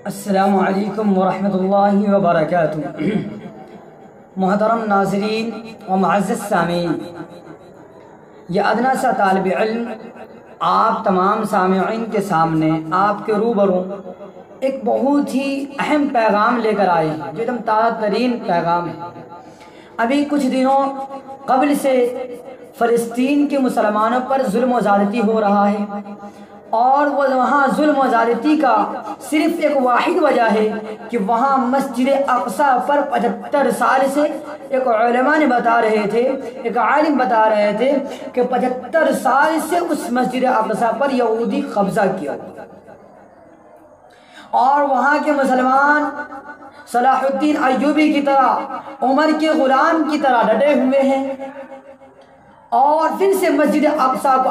السلام علیکم ورحمۃ اللہ وبرکاتہ۔ محترم ناظرین و معزز سامعین، یہ ادنا سا طالب علم آپ تمام سامعین کے سامنے آپ کے روبرو ایک بہت ہی اہم پیغام لے کر آئے ہیں، جو ایک دم تازہ ترین پیغام ہے۔ ابھی کچھ دنوں قبل سے فلسطین کے مسلمانوں پر ظلم و زیادتی ہو رہا ہے، اور وہ وہاں ظلم و زیادتی کا صرف ایک واحد وجہ ہے کہ وہاں مسجد اقصیٰ پر 75 سال سے ایک علماء نے بتا رہے تھے، ایک عالم بتا رہے تھے کہ 75 سال سے اس مسجد اقصیٰ پر یہودی قبضہ کیا، اور وہاں کے مسلمان صلاح الدین ایوبی کی طرح، عمر کے غلام کی طرح ڈٹے ہوئے ہیں، اور پھر سے مسجد اقصیٰ کو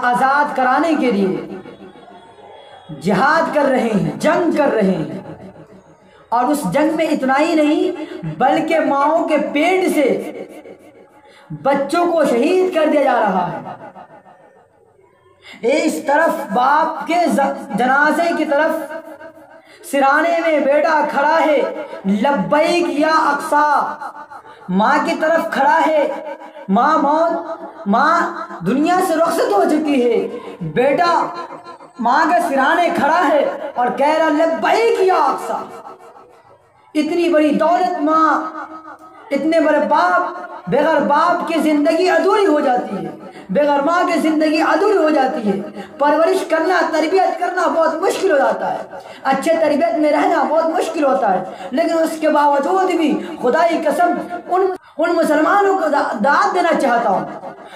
آزاد کرانے کے لیے جہاد کر رہے ہیں، جنگ کر رہے ہیں۔ اور اس جنگ میں اتنا ہی نہیں بلکہ ماؤں کے پیٹ سے بچوں کو شہید کر دیا جا رہا ہے۔ اس طرف باپ کے جنازے کی طرف سرانے میں بیٹا کھڑا ہے، لبیک یا اقصیٰ، ماں کی طرف کھڑا ہے، ماں دنیا سے رخصت ہو چکی ہے، بیٹا ماں کے سرانے کھڑا ہے اور کہہ رہا لبیک یا اقصیٰ۔ اتنی بڑی دولت ماں، اتنے بڑے باپ، بغیر باپ کی زندگی ادھوری ہو جاتی ہے، بغیر ماں کی زندگی ادھوری ہو جاتی ہے۔ پرورش کرنا، تربیت کرنا بہت مشکل ہو جاتا ہے، اچھے تربیت میں رہنا بہت مشکل ہوتا ہے، لیکن اس کے باوجود بھی خدا کی قسم ان مسلمانوں کو داد دینا چاہتا ہوں،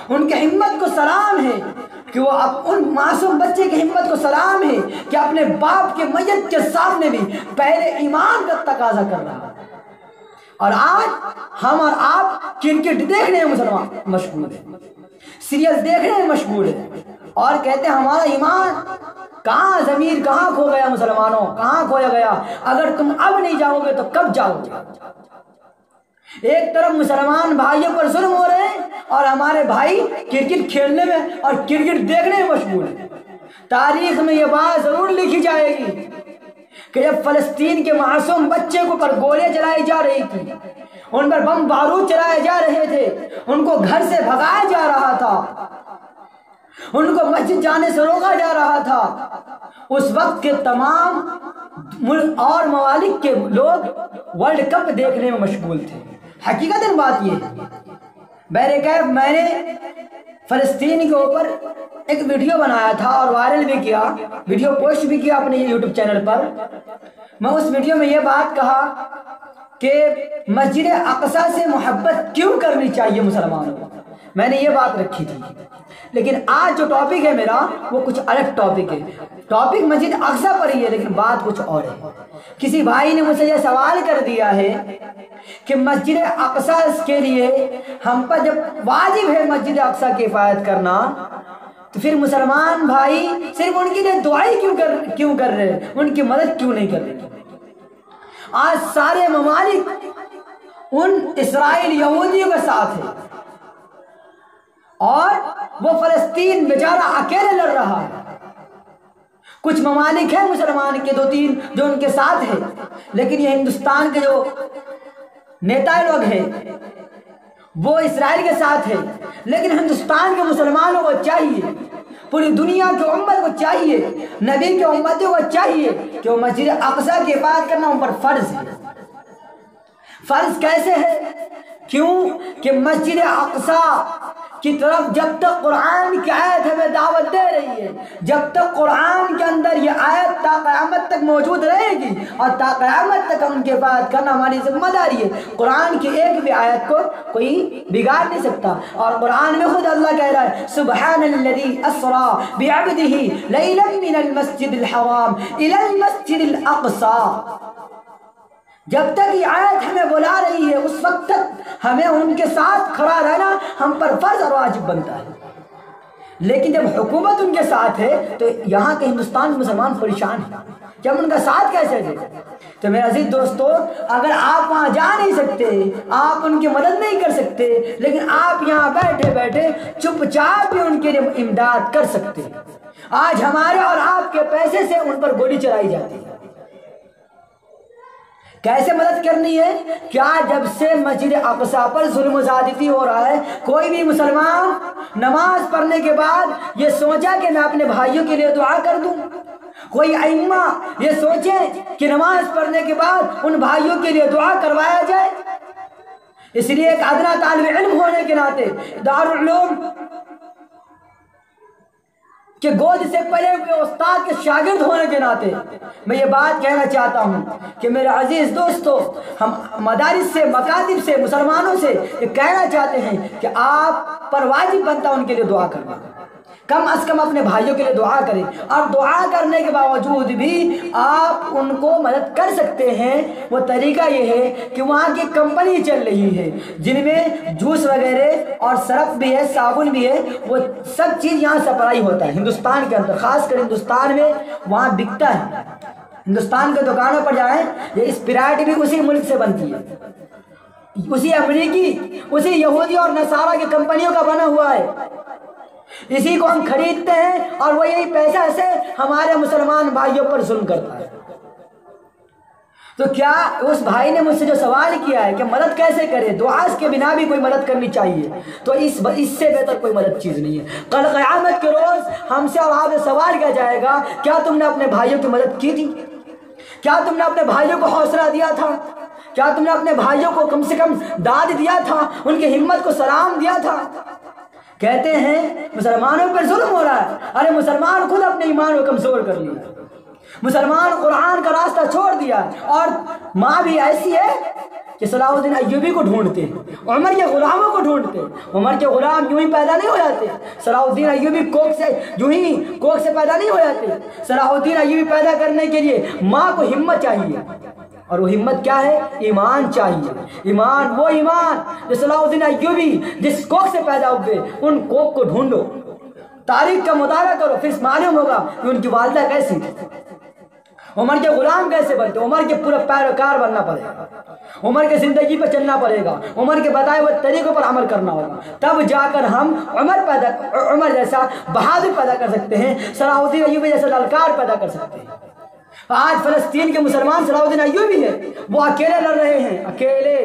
ان کی ہمت کو سلام ہے کہ وہ ان معصوم بچے کی ہمت کو سلام ہے کہ اپنے باپ کے میت کے سامنے بھی پہلے ایمان کا تقاضا کر رہا ہے۔ اور آج ہم اور آپ کرکٹ دیکھنے میں مسلمان مشغول ہیں، سیریل دیکھنے میں مشغول ہیں، اور کہتے ہیں ہمارا ایمان کہاں، ضمیر کہاں کھو گیا، مسلمانوں کہاں کھویا گیا؟ اگر تم اب نہیں جاؤ گے تو کب جاؤ گے؟ ایک طرف مسلمان بھائیوں پر ظلم ہو رہے ہیں اور ہمارے بھائی کرکٹ کھیلنے میں اور کرکٹ دیکھنے میں مشغول ہیں۔ تاریخ میں یہ بات ضرور لکھی جائے گی کہ جب فلسطین کے معصوم بچے کو پر گولیاں چلائی جا رہی تھی، ان پر بم بارود چلائے جا رہے تھے، ان کو گھر سے بھگایا جا رہا تھا، ان کو مسجد جانے سے روکا جا رہا تھا، اس وقت کے تمام ملک اور ممالک کے لوگ ورلڈ کپ دیکھنے میں مشغول تھے۔ حقیقت بات یہ ہے، بہرکیف میں نے فلسطین کے اوپر ایک ویڈیو بنایا تھا اور وائرل بھی کیا، ویڈیو پوسٹ بھی کیا اپنے یوٹیوب چینل پر۔ میں اس ویڈیو میں یہ بات کہا کہ مسجد اقصیٰ سے محبت کیوں کرنی چاہیے مسلمانوں کو، میں نے یہ بات رکھی تھی۔ لیکن آج جو ٹاپک ہے میرا وہ کچھ الگ ٹاپک ہے، ٹاپک مسجد اقصیٰ پر ہی ہے لیکن بات کچھ اور ہے۔ کسی بھائی نے مجھ سے یہ سوال کر دیا ہے کہ مسجد اقصیٰ کے لیے ہم پر جب واجب ہے مسجد اقصیٰ کی حفاظت کرنا، تو پھر مسلمان بھائی صرف ان کے لیے دعائیں کیوں کر رہے ہیں، ان کی مدد کیوں نہیں کر رہے؟ آج سارے ممالک ان اسرائیل یہودیوں کے ساتھ ہیں اور وہ فلسطین بیچارہ اکیلے لڑ رہا ہے۔ کچھ ممالک ہیں مسلمان کے 2-3 جو ان کے ساتھ ہیں، لیکن یہ ہندوستان کے جو نیتا لوگ ہیں وہ اسرائیل کے ساتھ ہیں۔ لیکن ہندوستان کے مسلمانوں کو چاہیے، پوری دنیا کی امت کو چاہیے، نبی کی امتوں کو چاہیے کہ وہ مسجد اقصیٰ کی حفاظت کرنا ان پر فرض ہے۔ فرض کیسے ہے؟ کیوں کہ مسجد اقصیٰ کی طرف جب تک قرآن کی آیت ہمیں دعوت دے رہی ہے، جب تک قرآن کے اندر یہ آیت تا قیامت تک موجود رہے گی، اور تا قیامت تک ہم کی حفاظت کرنا ہماری ذمہ داری ہے۔ قرآن کی ایک بھی آیت کو کوئی بگاڑ نہیں سکتا، اور قرآن میں خود اللہ کہہ رہا ہے سبحان الذی اسری بعبدہ لیلا من المسجد الحرام الی المسجد الاقصی۔ جب تک یہ آیت ہمیں بلا رہی ہے اس وقت تک ہمیں ان کے ساتھ کھڑا رہنا ہم پر فرض اور واجب بنتا ہے۔ لیکن جب حکومت ان کے ساتھ ہے تو یہاں کے ہندوستان کے مسلمان پریشان ہیں کہ ہم ان کا ساتھ کیسے دیں؟ تو میرے عزیز دوستو، اگر آپ وہاں جا نہیں سکتے، آپ ان کی مدد نہیں کر سکتے، لیکن آپ یہاں بیٹھے بیٹھے چپ چاپ بھی ان کے لیے امداد کر سکتے۔ آج ہمارے اور آپ کے پیسے سے ان پر گولی چلائی جاتی ہے، کیسے مدد کرنی ہے؟ کیا جب سے مسجد اقصی پر ظلم و زیادتی ہو رہا ہے، کوئی بھی مسلمان نماز پڑھنے کے بعد یہ سوچا کہ میں اپنے بھائیوں کے لیے دعا کر دوں؟ کوئی ائمہ یہ سوچیں کہ نماز پڑھنے کے بعد ان بھائیوں کے لیے دعا کروایا جائے؟ اس لیے ایک ادنا طالب علم ہونے کے ناطے، دارالعلوم کہ گود سے پڑے ہوئے استاد کے شاگرد ہونے کے ناطے میں یہ بات کہنا چاہتا ہوں کہ میرے عزیز دوستو، ہم مدارس سے، مکاتب سے، مسلمانوں سے یہ کہنا چاہتے ہیں کہ آپ پر واجب بنتا ان کے لیے دعا کرنا، کم از کم اپنے بھائیوں کے لیے دعا کریں، اور دعا کرنے کے باوجود بھی آپ ان کو مدد کر سکتے ہیں۔ وہ طریقہ یہ ہے کہ وہاں کی کمپنی چل رہی ہے جن میں جوس وغیرہ اور سرف بھی ہے، صابن بھی ہے، وہ سب چیز یہاں سپلائی ہوتا ہے ہندوستان کے اندر، خاص کر ہندوستان میں وہاں بکتا ہے۔ ہندوستان کے دکانوں پر جائیں، یہ اسپرائٹ بھی اسی ملک سے بنتی ہے، اسی امریکی، اسی یہودی اور نصارہ کی کمپنیوں کا بنا ہوا ہے، اسی کو ہم خریدتے ہیں، اور وہ یہی پیسہ سے ہمارے مسلمان بھائیوں پر ظلم کرتا ہے۔ تو کیا اس بھائی نے مجھ سے جو سوال کیا ہے کہ مدد کیسے کرے، دعا کے بنا بھی کوئی مدد کرنی چاہیے، تو اس سے بہتر کوئی مدد چیز نہیں ہے۔ کل قیامت کے روز ہم سے اور آپ سے سوال کیا جائے گا، کیا تم نے اپنے بھائیوں کی مدد کی تھی؟ کیا تم نے اپنے بھائیوں کو حوصلہ دیا تھا؟ کیا تم نے اپنے بھائیوں کو کم سے کم داد دیا تھا، ان کی ہمت کو سلام دیا تھا؟ کہتے ہیں مسلمانوں پر ظلم ہو رہا ہے، ارے مسلمان خود اپنے ایمان کو کمزور کر لیا، مسلمان قرآن کا راستہ چھوڑ دیا، اور ماں بھی ایسی ہے کہ صلاح الدین ایوبی کو ڈھونڈتے، عمر کے غلاموں کو ڈھونڈتے۔ عمر کے غلام یوں ہی پیدا نہیں ہو جاتے، صلاح الدین ایوبی کوکھ سے پیدا نہیں ہو جاتے۔ صلاح الدین ایوبی پیدا کرنے کے لیے ماں کو ہمت چاہیے، اور وہ ہمت کیا ہے؟ ایمان چاہیے۔ ایمان، وہ ایمان جو صلاح الدین ایوبی جس کوکھ سے پیدا ہوئے، ان کوکھ کو ڈھونڈو، تاریخ کا مطالعہ کرو، پھر معلوم ہوگا کہ ان کی والدہ کیسی تھی، عمر کے غلام کیسے بنتے۔ عمر کے پورا پیروکار بننا پڑے گا، عمر کے زندگی پہ چلنا پڑے گا، عمر کے بتائے ہوئے طریقوں پر عمل کرنا ہوگا، تب جا کر ہم عمر جیسا بہادر پیدا کر سکتے ہیں، صلاح الدین ایوبی جیسا للکار پیدا کر سکتے ہیں۔ آج فلسطین کے مسلمان صلاح الدین ایوبی ہیں، وہ اکیلے لڑ رہے ہیں، اکیلے۔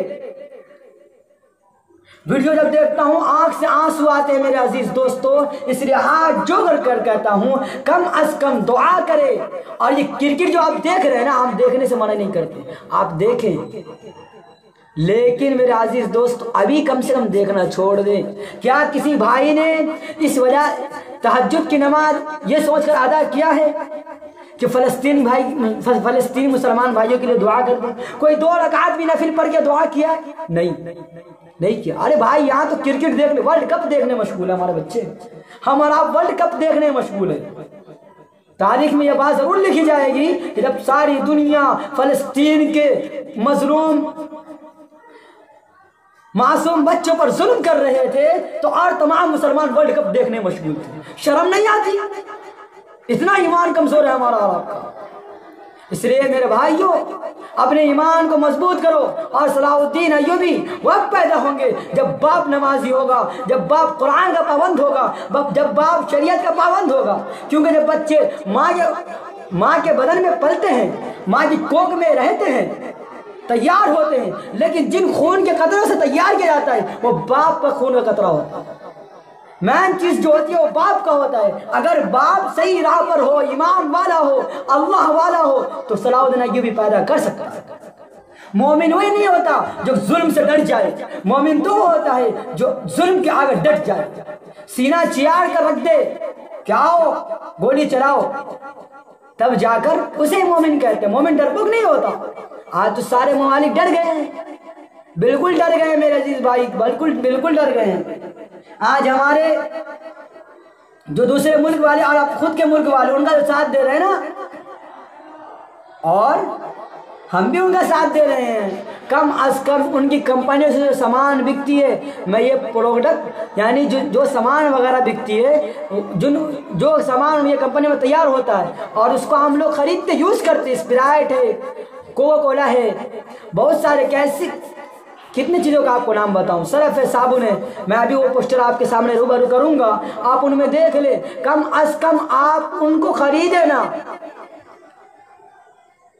ویڈیو جب دیکھتا ہوں آنکھ سے آنسو آتے ہیں میرے عزیز دوستو، اس لیے ہاتھ جوڑ کر کہتا ہوں کم از کم دعا کرے۔ اور یہ کرکٹ جو آپ دیکھ رہے ہیں نا، ہم دیکھنے سے منع نہیں کرتے، آپ دیکھیں، لیکن میرے عزیز دوست ابھی کم سے کم دیکھنا چھوڑ دیں۔ کیا کسی بھائی نے اس وجہ تہجد کی نماز یہ سوچ کر ادا کیا ہے کہ فلسطینی مسلمان بھائیوں کے لیے دعا کر دیں؟ کوئی 2 رکعت بھی نفل پڑھ کے دعا کیا؟ نہیں کیا۔ ارے بھائی یہاں تو کرکٹ دیکھنے، ورلڈ کپ دیکھنے مشغول ہے ہمارے بچے، ہمارا ورلڈ کپ دیکھنے مشغول ہے۔ تاریخ میں یہ بات ضرور لکھی جائے گی کہ جب ساری دنیا فلسطین کے مظلوم معصوم بچوں پر ظلم کر رہے تھے تو اور تمام مسلمان ورلڈ کپ دیکھنے مشغول تھے۔ شرم نہیں آتی؟ اتنا ایمان کمزور ہے ہمارا اور آپ کا۔ اس لیے میرے بھائیوں اپنے ایمان کو مضبوط کرو، اور صلاح الدین ایوبی وقت پیدا ہوں گے جب باپ نمازی ہوگا، جب باپ قرآن کا پابند ہوگا، جب باپ شریعت کا پابند ہوگا، کیونکہ جب بچے ماں کے بدن میں پلتے ہیں، ماں کی کوکھ میں رہتے ہیں، تیار ہوتے ہیں، لیکن جن خون کے قطروں سے تیار کیا جاتا ہے وہ باپ کا خون کا قطرہ ہوتا ہے۔ مین چیز جو ہوتی ہے وہ باپ کا ہوتا ہے۔ اگر باپ صحیح راہ پر ہو، ایمان والا ہو، اللہ والا ہو، تو صلاح الدین ایوبی پیدا کر سکتا ہے۔ مومن وہی نہیں ہوتا جو ظلم سے ڈر جائے، مومن تو وہ ہوتا ہے جو ظلم کے آگے ڈٹ جائے، سینہ چیار کر رکھ دے کہ آؤ گولی چلاؤ، تب جا کر اسے مومن کہتے ہیں۔ مومن ڈرپوک نہیں ہوتا۔ آج تو سارے ممالک ڈر گئے ہیں، بالکل ڈر گئے ہیں میرے عزیز بھائی، بالکل ڈر گئے ہیں۔ آج ہمارے جو دوسرے ملک والے اور آپ خود کے ملک والے ان کا جو ساتھ دے رہے ہیں نا، اور ہم بھی ان کا ساتھ دے رہے ہیں، کم از کم ان کی کمپنیوں سے جو سامان بکتی ہے، میں یہ پروڈکٹ یعنی جو سامان وغیرہ بکتی ہے، جو سامان ان کی کمپنی میں تیار ہوتا ہے اور اس کو ہم لوگ خریدتے یوز کرتے، اسپرائٹ ہے، کوکا کولا ہے، بہت سارے کیسی کتنی چیزوں کا آپ کو نام بتاؤں، سرف ہے، صابن ہے، میں ابھی وہ پوسٹر آپ کے سامنے روبرو کروں گا، آپ ان میں دیکھ لیں، کم از کم آپ ان کو خریدیں نا،